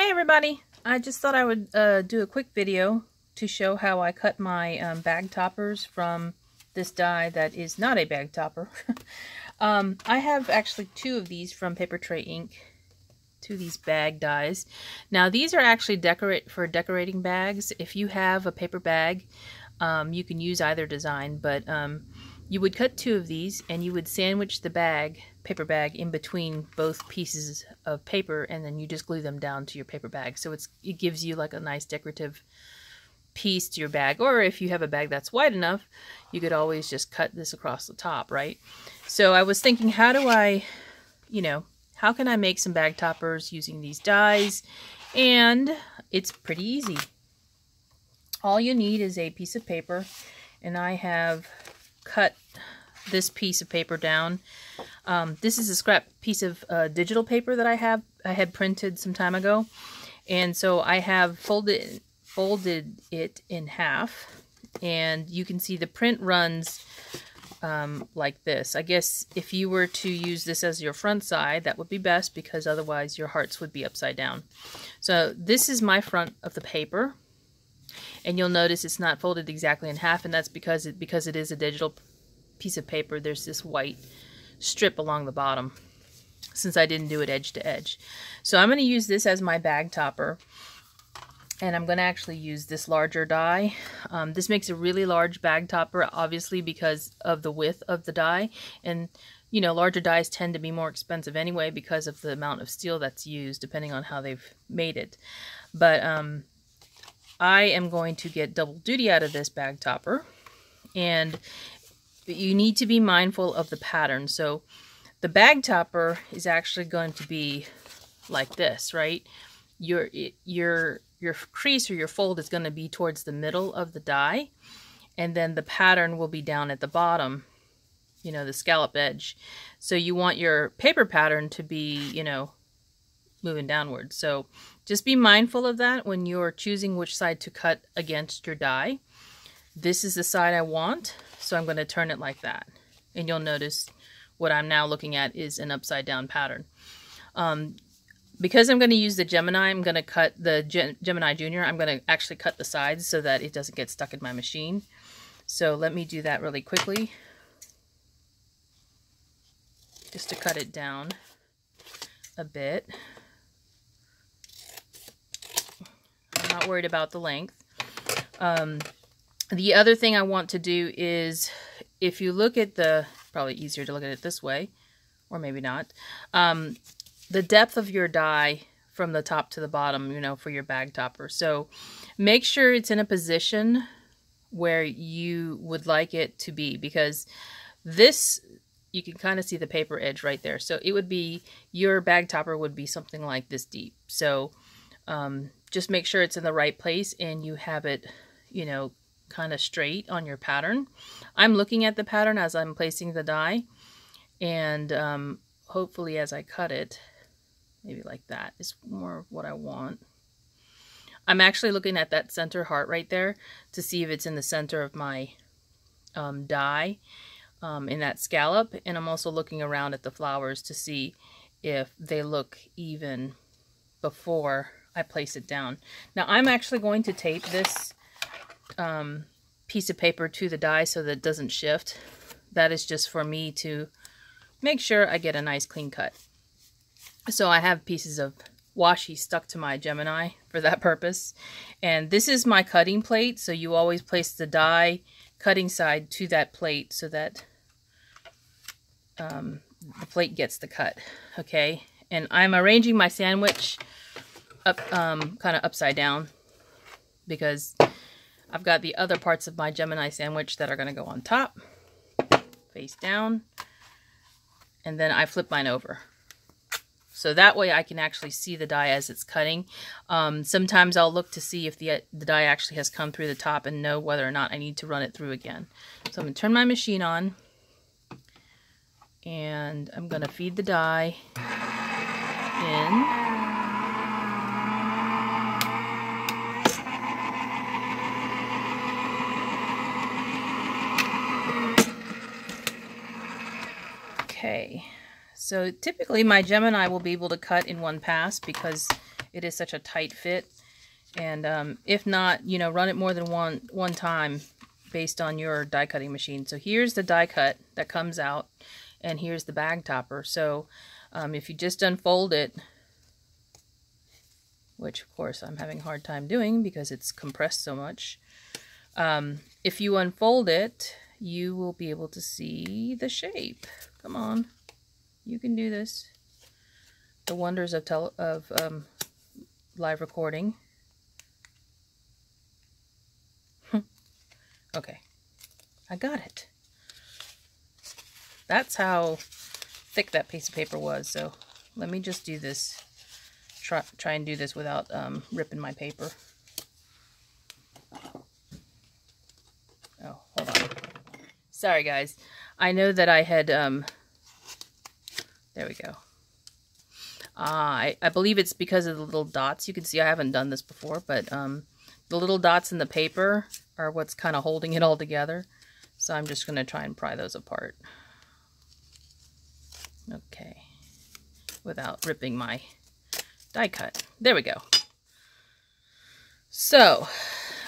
Hey everybody! I just thought I would do a quick video to show how I cut my bag toppers from this die that is not a bag topper. I have actually two of these from Paper Tray Inc. Two of these bag dies. Now these are actually decorating bags. If you have a paper bag, you can use either design, but you would cut two of these and you would sandwich the paper bag in between both pieces of paper, and then you just glue them down to your paper bag. So it gives you like a nice decorative piece to your bag. Or if you have a bag that's wide enough, you could always just cut this across the top, right? So I was thinking, how do I, how can I make some bag toppers using these dies? And it's pretty easy. All you need is a piece of paper, and I have cut this piece of paper down. This is a scrap piece of digital paper that I had printed some time ago, and so I have folded it in half, and you can see the print runs like this. I guess if you were to use this as your front side, that would be best, because otherwise your hearts would be upside down. So this is my front of the paper. And you'll notice it's not folded exactly in half, and that's because it is a digital piece of paper. There's this white strip along the bottom, since I didn't do it edge to edge. So I'm going to use this as my bag topper, and I'm going to actually use this larger die. This makes a really large bag topper, obviously because of the width of the die, and larger dies tend to be more expensive anyway because of the amount of steel that's used, depending on how they've made it. But I am going to get double duty out of this bag topper, and you need to be mindful of the pattern. So the bag topper is actually going to be like this, right? Your crease or your fold is going to be towards the middle of the die, and then the pattern will be down at the bottom, the scallop edge. So you want your paper pattern to be, moving downward. So just be mindful of that when you're choosing which side to cut against your die. This is the side I want, so I'm going to turn it like that. And you'll notice what I'm now looking at is an upside down pattern. Because I'm going to use the Gemini, I'm going to cut the Gemini Junior. I'm going to actually cut the sides so that it doesn't get stuck in my machine. So let me do that really quickly, just to cut it down a bit. I'm not worried about the length. The other thing I want to do is, if you look at probably easier to look at it this way, or maybe not, the depth of your die from the top to the bottom, for your bag topper. So make sure it's in a position where you would like it to be, because this, you can kind of see the paper edge right there. So it would be, your bag topper would be something like this deep. So just make sure it's in the right place and you have it, kind of straight on your pattern. I'm looking at the pattern as I'm placing the die, and hopefully as I cut it, maybe like that is more of what I want. I'm actually looking at that center heart right there to see if it's in the center of my die, in that scallop, and I'm also looking around at the flowers to see if they look even before I place it down. Now I'm actually going to tape this piece of paper to the die so that it doesn't shift. That is just for me to make sure I get a nice clean cut. So I have pieces of washi stuck to my Gemini for that purpose. And this is my cutting plate, so you always place the die cutting side to that plate so that the plate gets the cut. Okay, and I'm arranging my sandwich up, kind of upside down, because I've got the other parts of my Gemini sandwich that are going to go on top, face down, and then I flip mine over. So that way I can actually see the die as it's cutting. Sometimes I'll look to see if the die actually has come through the top and know whether or not I need to run it through again. So I'm going to turn my machine on, and I'm going to feed the die in. Okay, so typically my Gemini will be able to cut in one pass because it is such a tight fit. And if not, you know, run it more than one time based on your die cutting machine. So here's the die cut that comes out, and here's the bag topper. So if you just unfold it, which of course I'm having a hard time doing because it's compressed so much, if you unfold it, you will be able to see the shape. Come on, you can do this. The wonders of live recording. Okay, I got it. That's how thick that piece of paper was. So let me just do this. Try and do this without ripping my paper. Oh, hold on. Sorry, guys. I know that I had. There we go. I believe it's because of the little dots. You can see I haven't done this before, but the little dots in the paper are what's kind of holding it all together. So I'm just going to try and pry those apart. Okay. Without ripping my die cut. There we go. So,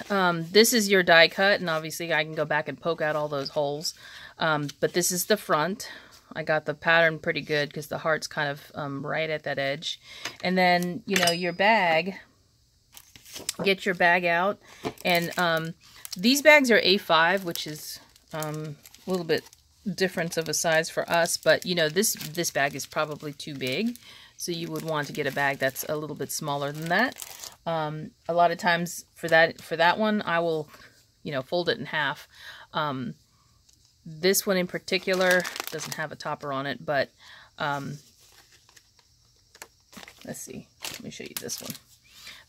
this is your die cut, and obviously I can go back and poke out all those holes. But this is the front. I got the pattern pretty good because the heart's kind of right at that edge. And then, you know, your bag, get your bag out. And these bags are A5, which is a little bit difference of a size for us. But, you know, this bag is probably too big. So you would want to get a bag that's a little bit smaller than that. A lot of times for that one, I will, you know, fold it in half. This one in particular doesn't have a topper on it, but let's see. Let me show you this one.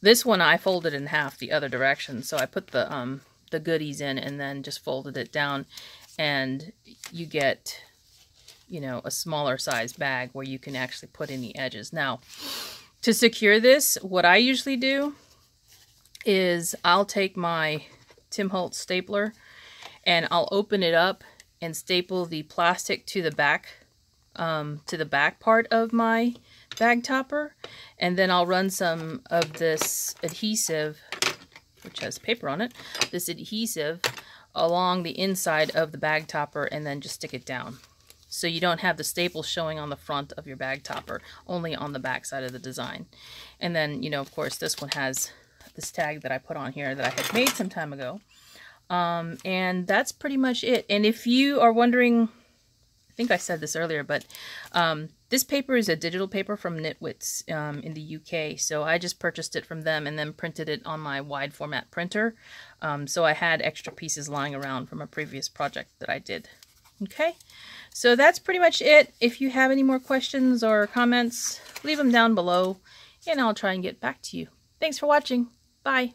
This one I folded in half the other direction, so I put the goodies in and then just folded it down, and you get, you know, a smaller size bag where you can actually put in the edges. Now, to secure this, what I usually do is I'll take my Tim Holtz stapler and I'll open it up and staple the plastic to the back part of my bag topper, and then I'll run some of this adhesive, which has paper on it, this adhesive along the inside of the bag topper, and then just stick it down. So you don't have the staple showing on the front of your bag topper, only on the back side of the design. And then, you know, of course, this one has this tag that I put on here that I had made some time ago. And that's pretty much it. And if you are wondering, I think I said this earlier, but this paper is a digital paper from Knitwits in the UK. So I just purchased it from them and then printed it on my wide format printer. So I had extra pieces lying around from a previous project that I did. Okay, so that's pretty much it. If you have any more questions or comments, leave them down below and I'll try and get back to you. Thanks for watching. Bye.